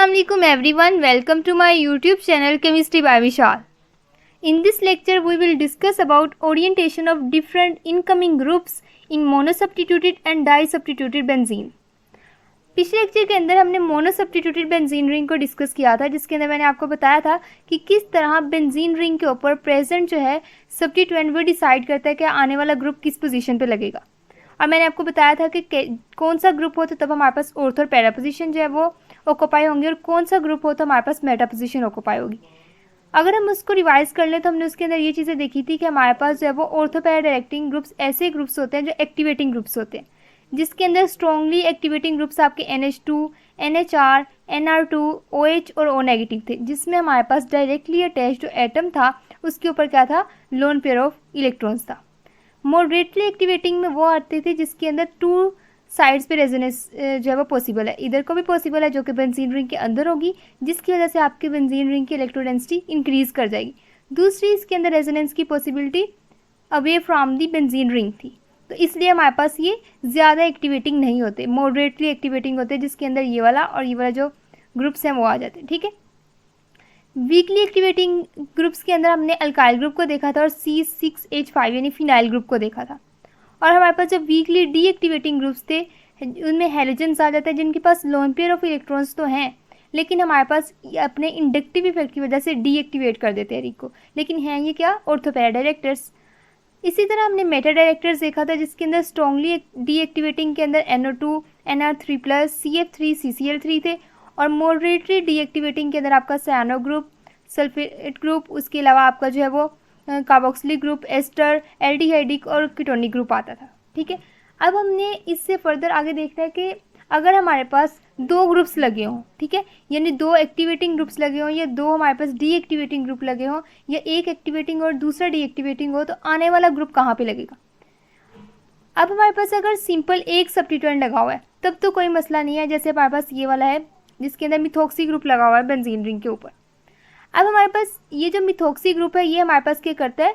Assalamualaikum everyone, welcome to my YouTube channel Chemistry by Vishal. In this lecture we will discuss about orientation of different incoming groups in monosubstituted and disubstituted benzene. पिछले lecture के अंदर हमने मोनोसब्स्टिट्यूटेड benzene ring को discuss किया था, जिसके अंदर मैंने आपको बताया था कि किस तरह बेंजीन रिंग के ऊपर प्रेजेंट जो है सब्स्टिट्यूएंट वो डिसाइड करता है कि आने वाला ग्रुप किस पोजीशन पे लगेगा। और मैंने आपको बताया था कि कौन सा ग्रुप हो तो तब हमारे पास ऑर्थो और पैरा पोजीशन जो है वो ऑक्यूपाई होंगे, और कौन सा ग्रुप हो तो हमारे पास मेटा पोजीशन ऑक्यूपाई होगी। अगर हम उसको रिवाइज कर लें तो हमने उसके अंदर ये चीज़ें देखी थी कि हमारे पास जो है वो ऑर्थो पैरा डायरेक्टिंग ग्रुप्स ऐसे ग्रुप्स होते हैं जो एक्टिवेटिंग ग्रुप्स होते हैं, जिसके अंदर स्ट्रॉन्गली एक्टिवेटिंग ग्रुप्स आपके NH2, NHR, NR2, OH और O नेगेटिव थे, जिसमें हमारे पास डायरेक्टली अटैच जो एटम था उसके ऊपर क्या था, लोन पेयर ऑफ इलेक्ट्रॉन्स था। मॉडरेटली एक्टिवेटिंग में वो आते थे जिसके अंदर टू साइड्स पे रेजोनेंस जो है वो पॉसिबल है, इधर को भी पॉसिबल है जो कि बेंजीन रिंग के अंदर होगी, जिसकी वजह से आपके बेंजीन रिंग की इलेक्ट्रोडेंसिटी इंक्रीज कर जाएगी। दूसरी इसके अंदर रेजोनेंस की possibility away from the benzene ring थी, तो इसलिए हमारे पास ये ज़्यादा एक्टिवेटिंग नहीं होते, मॉडरेटली एक्टिवेटिंग होते हैं, जिसके अंदर ये वाला और ये वाला जो ग्रुप्स हैं वो आ जाते हैं। ठीक है, वीकली एक्टिवेटिंग ग्रुप्स के अंदर हमने अल्काइल ग्रुप को देखा था और C6H5 यानी फिनाइल ग्रुप को देखा था। और हमारे पास जो वीकली डीएक्टिवेटिंग ग्रुप्स थे उनमें हैलोजेंस आ जाता है, जिनके पास लोन पेयर ऑफ इलेक्ट्रॉन्स तो हैं लेकिन हमारे पास अपने इंडक्टिव इफेक्ट की वजह से डीएक्टिवेट कर देते हैं रिंग को, लेकिन हैं ये क्या, ऑर्थो पैरा डायरेक्टर्स। इसी तरह हमने मेटा डायरेक्टर्स देखा था, जिसके अंदर स्ट्रॉन्गली डीएक्टिवेटिंग के अंदर NO2, NR3+, CF3, CCl3 थे, और मॉडरेटली डीएक्टिवेटिंग के अंदर आपका साइनो ग्रुप, सल्फेट ग्रुप, उसके अलावा आपका जो है वो कार्बोक्सिलिक ग्रुप, एस्टर, एल्डिहाइडिक और कीटोनिक ग्रुप आता था। ठीक है, अब हमने इससे फर्दर आगे देखना है कि अगर हमारे पास दो ग्रुप्स लगे हों, ठीक है, यानी दो एक्टिवेटिंग ग्रुप्स लगे हों या दो हमारे पास डीएक्टिवेटिंग ग्रुप लगे हों या एक एक्टिवेटिंग और दूसरा डीएक्टिवेटिंग हो, तो आने वाला ग्रुप कहाँ पे लगेगा। अब हमारे पास अगर सिंपल एक सब्स्टिट्यूएंट लगा हुआ है तब तो कोई मसला नहीं है, जैसे हमारे पास ये वाला है जिसके अंदर मिथॉक्सी ग्रुप लगा हुआ है बेंजीन रिंग के ऊपर। अब हमारे पास ये जो मिथॉक्सी ग्रुप है ये हमारे पास क्या करता है,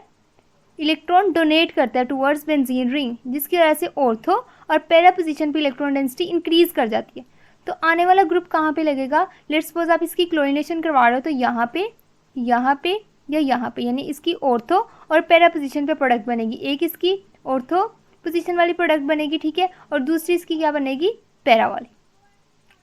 इलेक्ट्रॉन डोनेट करता है टुवर्ड्स बेंजीन रिंग, जिसकी वजह से ऑर्थो और पैरा पोजीशन पे इलेक्ट्रॉन डेंसिटी इंक्रीज कर जाती है। तो आने वाला ग्रुप कहाँ पे लगेगा, लेट्स सपोज आप इसकी क्लोरीनेशन करवा रहे हो तो यहाँ पे या यहाँ पे, यानी इसकी ऑर्थो और पैरा पोजीशन पे प्रोडक्ट बनेगी, एक इसकी ऑर्थो पोजीशन वाली प्रोडक्ट बनेगी, ठीक है, और दूसरी इसकी क्या बनेगी, पैरा वाली।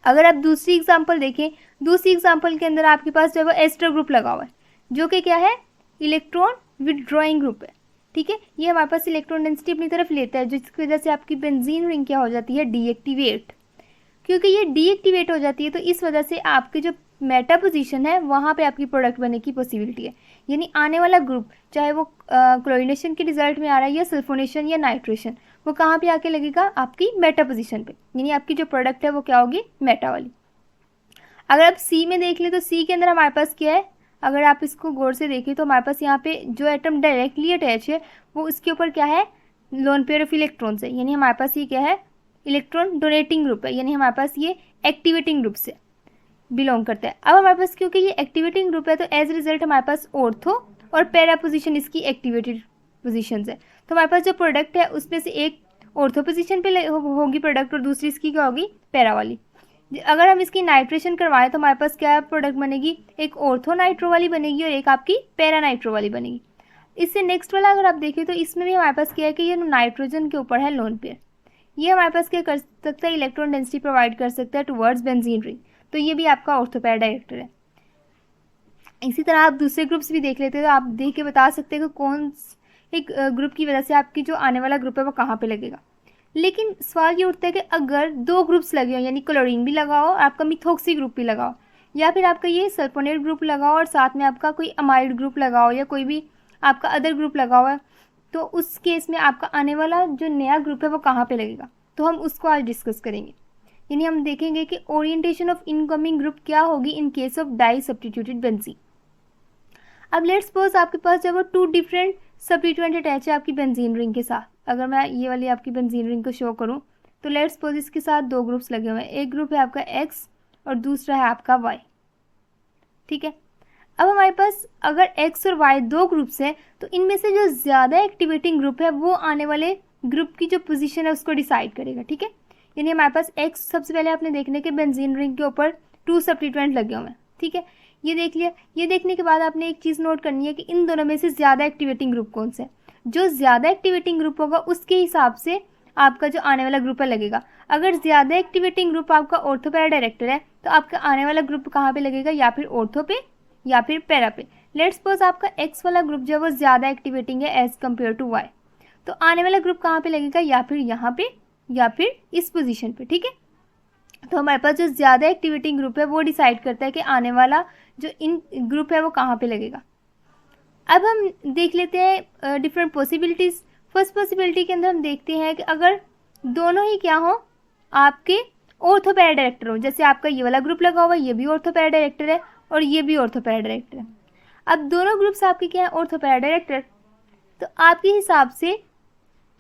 अगर आप दूसरी एग्जांपल देखें, दूसरी एग्जांपल के अंदर आपके पास जो है वो एस्टर ग्रुप लगा हुआ है, जो कि क्या है, इलेक्ट्रॉन विथड्रॉइंग ग्रुप है। ठीक है, ये हमारे पास इलेक्ट्रॉन डेंसिटी अपनी तरफ लेता है, जिसकी वजह से आपकी बेंजीन रिंग क्या हो जाती है, डीएक्टिवेट। क्योंकि ये डीएक्टिवेट हो जाती है तो इस वजह से आपकी जो मेटा पोजीशन है वहाँ पे आपकी प्रोडक्ट बनने की पॉसिबिलिटी है, यानी आने वाला ग्रुप चाहे वो क्लोरीनेशन के रिजल्ट में आ रहा है या सल्फोनेशन या नाइट्रेशन, वो कहाँ पे आके लगेगा, आपकी मेटा पोजीशन पे, यानी आपकी जो प्रोडक्ट है वो क्या होगी, मेटा वाली। अगर आप सी में देख ले तो सी के अंदर हमारे पास क्या है, अगर आप इसको गौर से देखें तो हमारे पास यहाँ पे जो एटम डायरेक्टली अटैच है वो उसके ऊपर क्या है, लोन पेयर ऑफ इलेक्ट्रॉन्स है, यानी हमारे पास ये क्या है, इलेक्ट्रॉन डोनेटिंग ग्रुप है, यानी हमारे पास ये एक्टिवेटिंग ग्रुप से बिलोंग करता है। अब हमारे पास क्योंकि ये एक्टिवेटिंग ग्रुप है तो एज रिजल्ट हमारे पास ऑर्थो और पैरा पोजीशन इसकी एक्टिवेटेड पोजीशंस है, तो हमारे पास जो प्रोडक्ट है उसमें से एक ऑर्थो पोजीशन पे होगी प्रोडक्ट और दूसरी इसकी क्या होगी, पैरा वाली। अगर हम इसकी नाइट्रेशन करवाएं तो हमारे पास क्या प्रोडक्ट बनेगी, एक ऑर्थो नाइट्रो वाली बनेगी और एक आपकी पैरा नाइट्रो वाली बनेगी। इससे नेक्स्ट वाला अगर आप देखें तो इसमें भी हमारे पास क्या है कि ये नाइट्रोजन के ऊपर है लोन पेयर, ये हमारे पास क्या कर सकता है, इलेक्ट्रॉन डेंसिटी प्रोवाइड कर सकता है टुवर्ड्स बेंजीन रिंग, तो ये भी आपका ऑर्थो पैरा डायरेक्टर है। इसी तरह आप दूसरे ग्रुप्स भी देख लेते हैं तो आप देख के बता सकते हैं कि कौन एक ग्रुप की वजह से आपकी जो आने वाला ग्रुप है वो कहाँ पे लगेगा। लेकिन सवाल ये उठता है कि अगर दो ग्रुप्स लगे हो, यानी क्लोरीन भी लगा हो और आपका मिथॉक्सी ग्रुप भी लगा हो, या फिर आपका ये सल्फोनेट ग्रुप लगा हो और साथ में आपका कोई अमाइड ग्रुप लगा हो या कोई भी आपका अदर ग्रुप लगा हुआ है, तो उस केस में आपका आने वाला जो नया ग्रुप है वो कहाँ पे लगेगा, तो हम उसको आज डिस्कस करेंगे। यानी हम देखेंगे कि ओरिएंटेशन ऑफ इनकमिंग ग्रुप क्या होगी in case of di substituted benzene. अब लेट्स सपोज आपके पास जो है वो टू डिफरेंट सब्स्टिट्यूएंट अटैच है आपकी बेंजीन रिंग के साथ। अगर मैं ये वाली आपकी बेंजीन रिंग को शो करूं तो लेट्स सपोज इसके साथ दो ग्रुप्स लगे हुए हैं, एक ग्रुप है आपका X और दूसरा है आपका Y। ठीक है, अब हमारे पास अगर X और Y दो ग्रुप्स हैं तो इनमें से जो ज़्यादा एक्टिवेटिंग ग्रुप है वो आने वाले ग्रुप की जो पोजीशन है उसको डिसाइड करेगा। ठीक है, यानी हमारे पास X सबसे पहले आपने देखने के बेंजीन रिंग के ऊपर 2 सब्स्टिट्यूएंट लगे हुए हैं, ठीक है। ये देख लिया। ये देखने के बाद आपने एक चीज़ नोट करनी है कि इन दोनों में से ज़्यादा एक्टिवेटिंग ग्रुप कौन सा है। जो ज़्यादा एक्टिवेटिंग ग्रुप होगा उसके हिसाब से आपका जो आने वाला ग्रुप है लगेगा। अगर ज़्यादा एक्टिवेटिंग ग्रुप आपका ऑर्थो पैरा डायरेक्टर है तो आपका आने वाला ग्रुप कहाँ पे लगेगा, या फिर ऑर्थो पे या फिर पैरा पे। लेट्स सपोज आपका एक्स वाला ग्रुप जो है वो ज़्यादा एक्टिवेटिंग है एज कम्पेयर टू वाई, तो आने वाला ग्रुप कहाँ पे लगेगा, या फिर यहाँ पे या फिर इस पोजीशन पे, ठीक है। तो हमारे पास जो ज़्यादा एक्टिवेटिंग ग्रुप है वो डिसाइड करता है कि आने वाला जो इन ग्रुप है वो कहाँ पे लगेगा। अब हम देख लेते हैं डिफरेंट पॉसिबिलिटीज़। फर्स्ट पॉसिबिलिटी के अंदर हम देखते हैं कि अगर दोनों ही क्या हो, आपके ऑर्थो पैरा डायरेक्टर हो, जैसे आपका ये वाला ग्रुप लगा हुआ है, ये भी ऑर्थो पैरा डायरेक्टर है और ये भी ऑर्थो पैरा डायरेक्टर है। अब दोनों ग्रुप्स आपके क्या है, ऑर्थो पैरा डायरेक्टर। तो आपके हिसाब से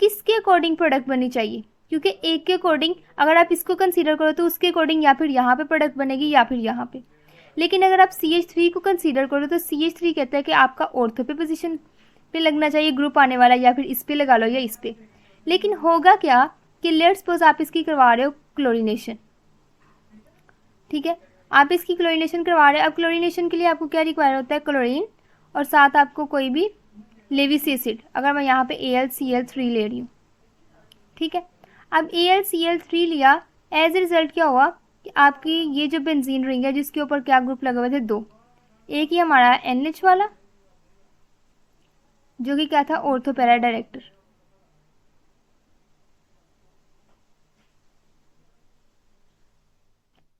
किसके अकॉर्डिंग प्रोडक्ट बननी चाहिए, क्योंकि एक के अकॉर्डिंग अगर आप इसको कंसीडर करो तो उसके अकॉर्डिंग या फिर यहाँ पे प्रोडक्ट बनेगी या फिर यहाँ पे। लेकिन अगर आप CH3 को कंसीडर करो तो CH3 कहता है कि आपका ऑर्थो पे पोजीशन पे लगना चाहिए ग्रुप आने वाला, या फिर इस पे लगा लो या इस पे। लेकिन होगा क्या कि लेट्स सपोज आप इसकी करवा रहे हो क्लोरीनेशन, ठीक है, आप इसकी क्लोरीनेशन करवा रहे हो। अब क्लोरीनेशन के लिए आपको क्या रिक्वायर होता है, क्लोरीन और साथ आपको कोई भी लेविस एसिड। अगर मैं यहाँ पे AlCl3 ले रही हूँ, ठीक है। अब AlCl3 लिया, एज ए रिजल्ट क्या हुआ कि आपकी ये जो बेंजीन रिंग है जिसके ऊपर क्या ग्रुप लगे हुए थे, 2। एक ही हमारा NH वाला जो कि क्या था, ऑर्थो पैरा डायरेक्टर,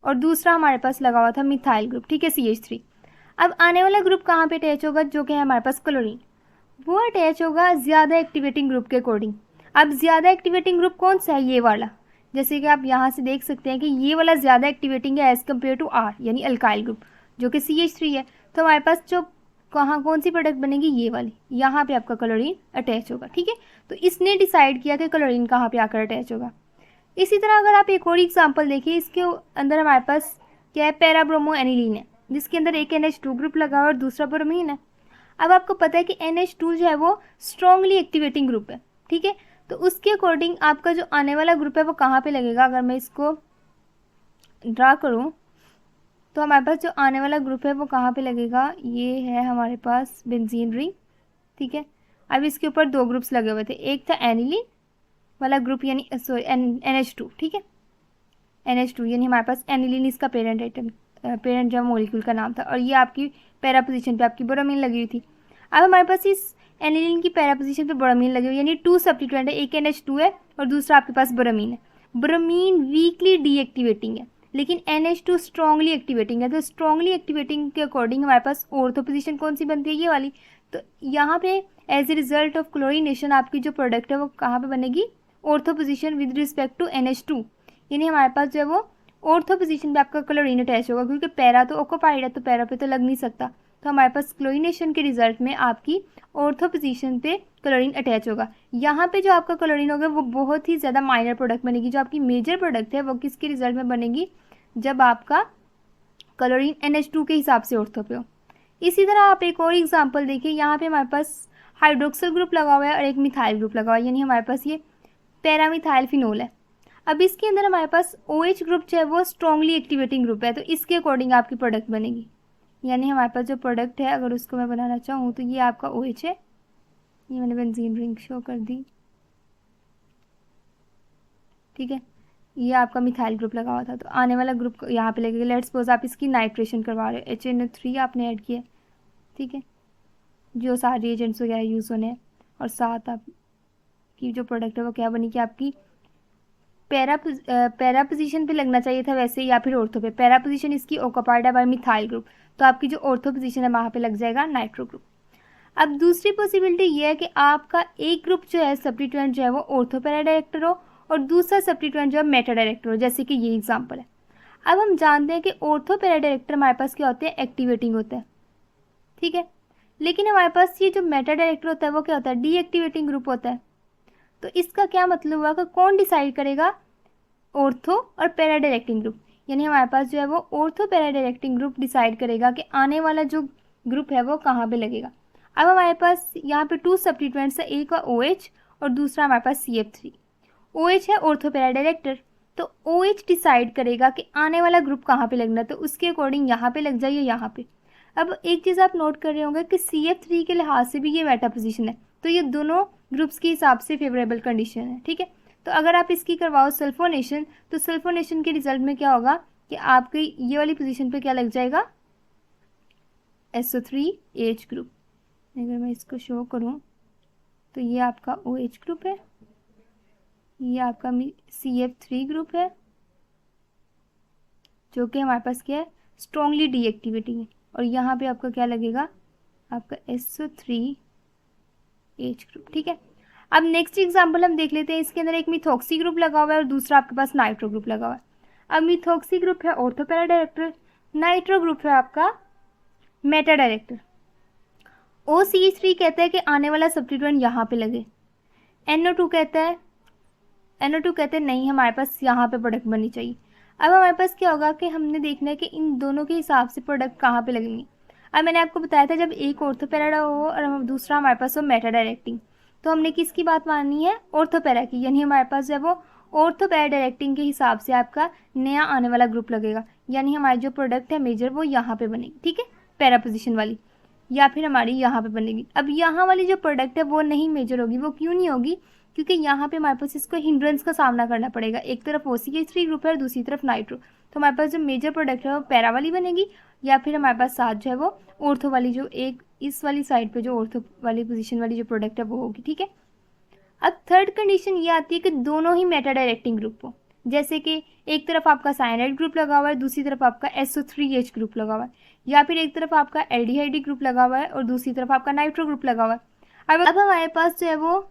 और दूसरा हमारे पास लगा हुआ था मिथाइल ग्रुप, ठीक है, CH3। अब आने वाला ग्रुप कहाँ पे अटैच होगा, जो कि है हमारे पास क्लोरीन, वो अटैच होगा ज़्यादा एक्टिवेटिंग ग्रुप के अकॉर्डिंग। अब ज़्यादा एक्टिवेटिंग ग्रुप कौन सा है, ये वाला। जैसे कि आप यहाँ से देख सकते हैं कि ये वाला ज़्यादा एक्टिवेटिंग है एज़ कम्पेयर टू R, यानी अल्काइल ग्रुप जो कि CH3 है। तो हमारे पास जो कौन सी प्रोडक्ट बनेगी, ये वाली, यहाँ पे आपका क्लोरीन अटैच होगा, ठीक है। तो इसने डिसाइड किया कि क्लोरीन कहाँ पे आकर अटैच होगा। इसी तरह अगर आप एक और एग्जाम्पल देखिए, इसके अंदर हमारे पास क्या है, पैराब्रोमो एनिलीन है, जिसके अंदर एक NH2 ग्रुप लगा हुआ और दूसरा ब्रोमीन है। अब आपको पता है कि NH2 जो है वो स्ट्रॉन्गली एक्टिवेटिंग ग्रुप है, ठीक है। तो उसके अकॉर्डिंग आपका जो आने वाला ग्रुप है वो कहाँ पे लगेगा। अगर मैं इसको ड्रा करूँ तो हमारे पास जो आने वाला ग्रुप है वो कहाँ पे लगेगा, ये है हमारे पास बेंजीन रिंग, ठीक है। अब इसके ऊपर 2 ग्रुप्स लगे हुए थे, एक था एनिलीन वाला ग्रुप यानी सॉरी NH2, ठीक है, NH2 यानी हमारे पास एनिलीन इसका पेरेंट आइटम, पेरेंट जो मॉलिक्यूल का नाम था, और ये आपकी पैरा पोजीशन पे आपकी ब्रोमीन लगी हुई थी। अब हमारे पास इस एनिलीन की पैरा पोजीशन पे ब्रोमीन लगी हुई, यानी 2 सब्स्टिट्यूएंट है, एक NH2 है और दूसरा आपके पास ब्रोमीन है। ब्रोमीन वीकली डीएक्टिवेटिंग है लेकिन NH2 स्ट्रॉन्गली एक्टिवेटिंग है। तो स्ट्रॉन्गली एक्टिवेटिंग के अकॉर्डिंग हमारे पास ऑर्थो पोजीशन कौन सी बनती है, ये वाली। तो यहाँ पे as a result of chlorination आपकी जो प्रोडक्ट है वो कहाँ पे बनेगी, ortho position with respect to NH2, यानी हमारे पास जो है वो ऑर्थो पोजीशन पे आपका क्लोरीन अटैच होगा, क्योंकि पैरा तो ऑक्यूपाइड है तो पैरा पे तो लग नहीं सकता। तो हमारे पास क्लोरीनेशन के रिजल्ट में आपकी ऑर्थो पोजीशन पे क्लोरीन अटैच होगा। यहाँ पे जो आपका क्लोरीन होगा वो बहुत ही ज़्यादा माइनर प्रोडक्ट बनेगी। जो आपकी मेजर प्रोडक्ट है वो किसके रिजल्ट में बनेगी, जब आपका क्लोरीन NH2 के हिसाब से ऑर्थो पे हो। इसी तरह आप एक और एग्जाम्पल देखिए, यहाँ पे हमारे पास हाइड्रोक्सिल ग्रुप लगा हुआ है और एक मिथाइल ग्रुप लगा हुआ है, यानी हमारे पास ये पैरामिथाइल फिनोल है। अब इसके अंदर हमारे पास OH ग्रुप जो है वो स्ट्रॉन्गली एक्टिवेटिंग ग्रुप है, तो इसके अकॉर्डिंग आपकी प्रोडक्ट बनेगी। यानी हमारे पास जो प्रोडक्ट है अगर उसको मैं बनाना चाहूँ तो ये आपका OH है, ये मैंने बेंजीन रिंग शो कर दी, ठीक है। ये आपका मिथाइल ग्रुप लगा हुआ था, तो आने वाला ग्रुप यहाँ पे लगेगा। लेट्स सपोज आप इसकी नाइट्रेशन करवा रहे हो, HNO3 आपने ऐड किया, ठीक है, जो सारे एजेंट्स वगैरह यूज़ होने हैं, और साथ आपकी जो प्रोडक्ट है वो क्या बनी कि आपकी पैरा पोजीशन पे लगना चाहिए था वैसे, या फिर ऑर्थो पे। पैरा पोजीशन इसकी ऑक्यूपाइड है बाय मिथाइल ग्रुप, तो आपकी जो ऑर्थो पोजीशन है वहाँ पे लग जाएगा नाइट्रो ग्रुप। अब दूसरी पॉसिबिलिटी ये है कि आपका एक ग्रुप जो है सब्स्टिट्यूएंट जो है वो ऑर्थो पैरा डायरेक्टर हो और दूसरा सब्स्टिट्यूएंट जो है मेटा डायरेक्टर हो, जैसे कि ये एग्जाम्पल है। अब हम जानते हैं कि ऑर्थो पैरा डायरेक्टर हमारे पास क्या होते हैं, एक्टिवेटिंग होता है, ठीक है। लेकिन हमारे पास ये जो मेटा डायरेक्टर होता है वो क्या होता है, डीएक्टिवेटिंग ग्रुप होता है। तो इसका क्या मतलब हुआ कि कौन डिसाइड करेगा, ऑर्थो और पैरा डायरेक्टिंग ग्रुप, यानी हमारे पास जो है वो ortho para directing group decide करेगा कि आने वाला जो ग्रुप है वो कहाँ पे लगेगा। अब हमारे पास यहाँ पे 2 सब्स्टिट्यूएंट्स है, एक है OH और दूसरा हमारे पास CF3। OH है ऑर्थो पैरा डायरेक्टर, तो OH डिसाइड करेगा कि आने वाला ग्रुप कहाँ पे लगना है, तो उसके अकॉर्डिंग यहाँ पे लग जाइए, यहाँ पे। अब एक चीज़ आप नोट कर रहे होंगे कि CF3 के लिहाज से भी ये मेटा पोजीशन है, तो ये दोनों ग्रुप्स के हिसाब से फेवरेबल कंडीशन है, ठीक है। तो अगर आप इसकी करवाओ सल्फोनेशन, तो सल्फोनेशन के रिजल्ट में क्या होगा कि आपके ये वाली पोजीशन पे क्या लग जाएगा, SO3H ग्रुप। अगर मैं इसको शो करूं तो ये आपका OH ग्रुप है, ये आपका CF3 ग्रुप है, जो कि हमारे पास क्या है, स्ट्रॉन्गली डीएक्टिवेटिंग है। और यहाँ पे आपका क्या लगेगा, आपका SO3H ग्रुप, ठीक है। अब नेक्स्ट एग्जांपल हम देख लेते हैं। इसके अंदर एक मिथॉक्सी ग्रुप लगा हुआ है और दूसरा आपके पास नाइट्रो ग्रुप लगा हुआ है। अब मिथॉक्सी ग्रुप है ortho para director, nitro group है आपका मेटा डायरेक्टर। OCH3 कहता है कि आने वाला सब्स्टिट्यूएंट यहाँ पे लगे। NO2 कहता है नहीं, हमारे पास यहाँ पे प्रोडक्ट बननी चाहिए। अब हमारे पास क्या होगा कि हमने देखना है कि इन दोनों के हिसाब से प्रोडक्ट कहाँ पे लगेंगे। अब मैंने आपको बताया था जब एक ऑर्थोपैरा हो और दूसरा हमारे पास हो मेटा डायरेक्टिंग, तो हमने किसकी बात माननी है, ऑर्थोपैरा की, यानी हमारे पास जब वो ऑर्थोपैरा डायरेक्टिंग के हिसाब से आपका नया आने वाला ग्रुप लगेगा, यानी हमारी जो प्रोडक्ट है मेजर वो यहाँ पे बनेगी, ठीक है, पैरा पोजिशन वाली, या फिर हमारी यहाँ पे बनेगी। अब यहाँ वाली जो प्रोडक्ट है वो नहीं मेजर होगी। वो क्यों नहीं होगी, क्योंकि यहाँ पे हमारे पास इसको हिंड्रेंस का सामना करना पड़ेगा। एक तरफ OCH3 ग्रुप है और दूसरी तरफ नाइट्रो, तो हमारे पास जो मेजर प्रोडक्ट है वो पैरा वाली बनेगी, या फिर हमारे पास साथ जो है वो ऑर्थो वाली, जो एक इस वाली साइड पे जो ऑर्थो वाली पोजीशन वाली जो प्रोडक्ट है वो होगी, ठीक है। अब थर्ड कंडीशन ये आती है कि दोनों ही मेटा डायरेक्टिंग ग्रुप हो, जैसे कि एक तरफ आपका साइनाइड ग्रुप लगा हुआ है, दूसरी तरफ आपका SO3H ग्रुप लगा हुआ है, या फिर एक तरफ आपका एल्डिहाइड ग्रुप लगा हुआ है और दूसरी तरफ आपका नाइट्रो ग्रुप लगा हुआ है। अब हमारे पास जो है वो,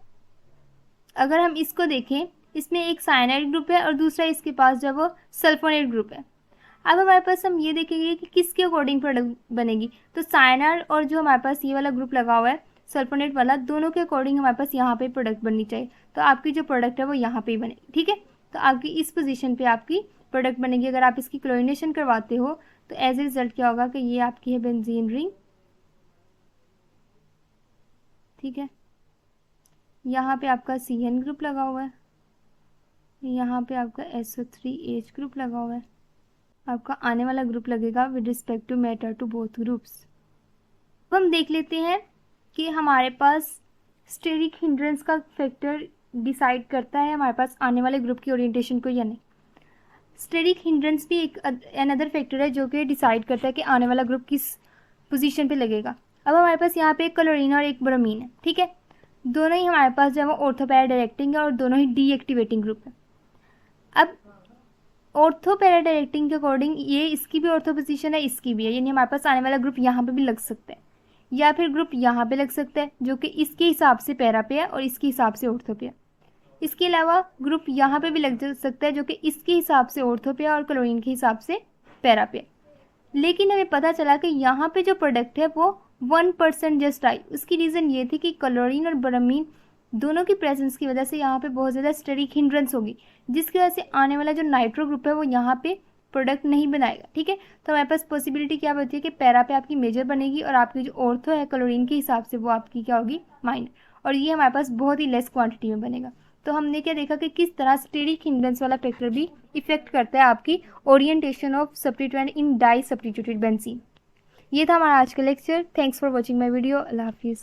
अगर हम इसको देखें, इसमें एक साइनाइड ग्रुप है और दूसरा इसके पास जो है वो सल्फोनेट ग्रुप है। अब हमारे पास हम ये देखेंगे कि किसके अकॉर्डिंग प्रोडक्ट बनेगी, तो साइनाइड और जो हमारे पास ये वाला ग्रुप लगा हुआ है सल्फोनेट वाला, दोनों के अकॉर्डिंग हमारे पास यहाँ पे प्रोडक्ट बननी चाहिए। तो आपकी जो प्रोडक्ट है वो यहाँ पे ही बनेगी, ठीक है। तो आपकी इस पोजीशन पे आपकी प्रोडक्ट बनेगी। अगर आप इसकी क्लोरीनेशन करवाते हो तो एज ए रिजल्ट क्या होगा कि ये आपकी है बेंजीन रिंग, ठीक है। यहाँ पे आपका CN ग्रुप लगा हुआ है, यहाँ पे आपका SO3H ग्रुप लगा हुआ है। आपका आने वाला ग्रुप लगेगा with respect to meta to both groups. अब हम देख लेते हैं कि हमारे पास स्टेरिक हिंड्रेंस का फैक्टर डिसाइड करता है हमारे पास आने वाले ग्रुप की ओरिएंटेशन को या नहीं। स्टेरिक हिंड्रेंस भी एक अनदर फैक्टर है जो कि डिसाइड करता है कि आने वाला ग्रुप किस पोजीशन पे लगेगा। अब हमारे पास यहाँ पे एक क्लोरीन और एक ब्रोमीन है, ठीक है। दोनों ही हमारे पास जो है वो ऑर्थोपैरा डायरेक्टिंग है और दोनों ही डीएक्टिवेटिंग ग्रुप है। अब ऑर्थोपैरा डायरेक्टिंग के अकॉर्डिंग ये इसकी भी ऑर्थो पोजीशन है, इसकी भी है, यानी हमारे पास आने वाला ग्रुप यहाँ पे भी लग सकता है, या फिर ग्रुप यहाँ पे लग सकता है जो कि इसके हिसाब से पैरा पे है और इसके हिसाब से ऑर्थो पे है। इसके अलावा ग्रुप यहाँ पे भी लग सकता है जो कि इसके हिसाब से ऑर्थो पे है और क्लोरीन के हिसाब से पैरा पे है। लेकिन हमें पता चला कि यहाँ पे जो प्रोडक्ट है वो 1% जस्ट आई। उसकी रीज़न ये थी कि क्लोरीन और ब्रोमीन दोनों की प्रेजेंस की वजह से यहाँ पे बहुत ज़्यादा स्टेरिक हिंड्रेंस होगी, जिसकी वजह से आने वाला जो नाइट्रो ग्रुप है वो यहाँ पे प्रोडक्ट नहीं बनाएगा, ठीक है। तो हमारे पास पॉसिबिलिटी क्या होती है कि पैरा पे आपकी मेजर बनेगी और आपकी जो ऑर्थो है क्लोरीन के हिसाब से वो आपकी क्या होगी, माइनर, और ये हमारे पास बहुत ही लेस क्वांटिटी में बनेगा। तो हमने क्या देखा कि किस तरह स्टेरिक हिंड्रेंस वाला फैक्टर भी इफेक्ट करता है आपकी orientation of substituent in di substituted benzene. ये था हमारा आज का lecture. Thanks for watching my video. अल्लाह हाफिज़।